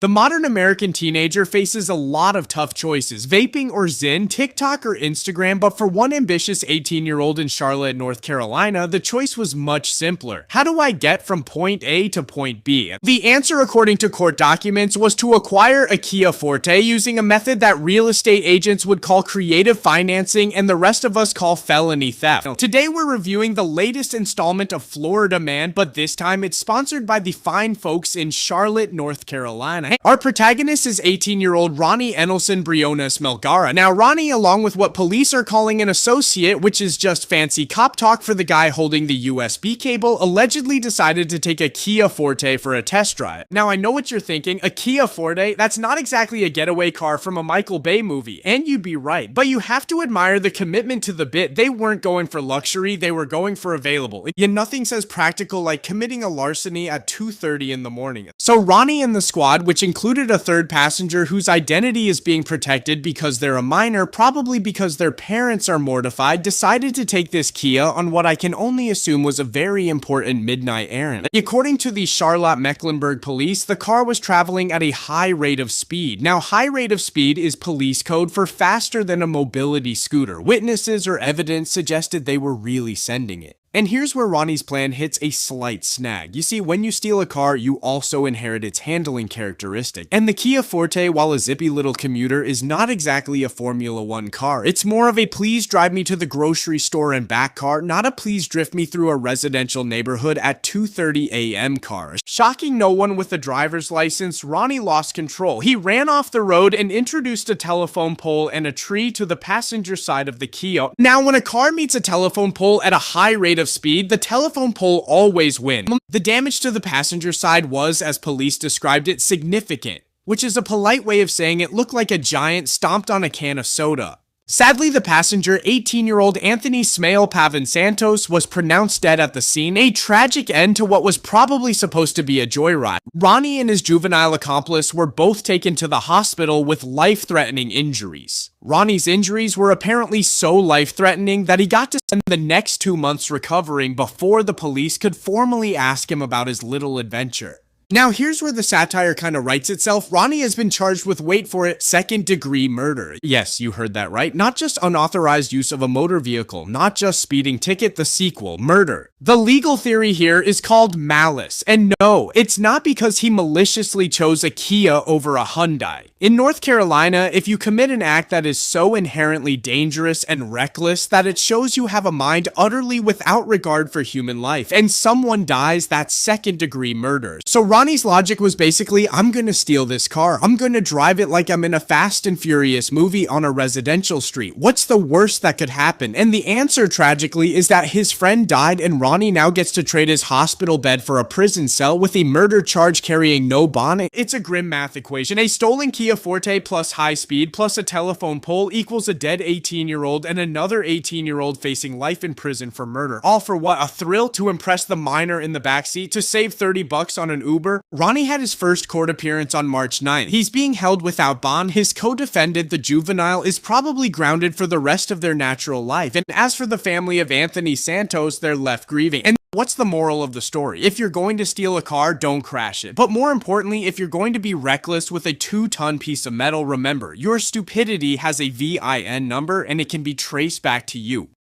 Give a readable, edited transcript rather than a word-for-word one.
The modern American teenager faces a lot of tough choices, vaping or Zyn, TikTok or Instagram, but for one ambitious 18-year-old in Charlotte, North Carolina, the choice was much simpler. How do I get from point A to point B? The answer, according to court documents, was to acquire a Kia Forte using a method that real estate agents would call creative financing and the rest of us call felony theft. Today we're reviewing the latest installment of Florida Man, but this time it's sponsored by the fine folks in Charlotte, North Carolina. Our protagonist is 18-year-old Ronny Melgara. Now, Ronny, along with what police are calling an associate, which is just fancy cop talk for the guy holding the USB cable, allegedly decided to take a Kia Forte for a test drive. Now, I know what you're thinking, a Kia Forte, that's not exactly a getaway car from a Michael Bay movie, and you'd be right, but you have to admire the commitment to the bit. They weren't going for luxury, they were going for available. Yet nothing says practical like committing a larceny at 2:30 in the morning. So Ronny and the squad, which included a third passenger whose identity is being protected because they're a minor, probably because their parents are mortified, decided to take this Kia on what I can only assume was a very important midnight errand. According to the Charlotte Mecklenburg police, the car was traveling at a high rate of speed. Now, high rate of speed is police code for faster than a mobility scooter. Witnesses or evidence suggested they were really sending it. And here's where Ronny's plan hits a slight snag. You see, when you steal a car, you also inherit its handling characteristic. And the Kia Forte, while a zippy little commuter, is not exactly a Formula 1 car. It's more of a please drive me to the grocery store and back car, not a please drift me through a residential neighborhood at 2:30 a.m. car. Shocking no one with a driver's license, Ronny lost control. He ran off the road and introduced a telephone pole and a tree to the passenger side of the Kia. Now, when a car meets a telephone pole at a high rate of speed, the telephone pole always wins. The damage to the passenger side was, as police described it, significant, which is a polite way of saying it looked like a giant stomped on a can of soda. Sadly, the passenger, 18-year-old Anthony Smale Pavin Santos, was pronounced dead at the scene, a tragic end to what was probably supposed to be a joyride. Ronny and his juvenile accomplice were both taken to the hospital with life-threatening injuries. Ronny's injuries were apparently so life-threatening that he got to spend the next 2 months recovering before the police could formally ask him about his little adventure. Now, here's where the satire kind of writes itself. Ronny has been charged with, wait for it, second-degree murder. Yes, you heard that right. Not just unauthorized use of a motor vehicle, not just speeding ticket, the sequel, murder. The legal theory here is called malice. And no, it's not because he maliciously chose a Kia over a Hyundai. In North Carolina, if you commit an act that is so inherently dangerous and reckless that it shows you have a mind utterly without regard for human life, and someone dies, that's second-degree murder. So Ronny's logic was basically, I'm gonna steal this car. I'm gonna drive it like I'm in a Fast and Furious movie on a residential street. What's the worst that could happen? And the answer, tragically, is that his friend died and Ronny now gets to trade his hospital bed for a prison cell with a murder charge carrying no bond. It's a grim math equation. A stolen Kia Forte plus high speed plus a telephone pole equals a dead 18-year-old and another 18-year-old facing life in prison for murder. All for what? A thrill to impress the minor in the backseat, to save 30 bucks on an Uber? Ronny had his first court appearance on March 9th. He's being held without bond. His co-defendant, the juvenile, is probably grounded for the rest of their natural life. And as for the family of Anthony Santos, they're left grieving. And what's the moral of the story? If you're going to steal a car, don't crash it. But more importantly, if you're going to be reckless with a 2-ton piece of metal, remember, your stupidity has a VIN number and it can be traced back to you.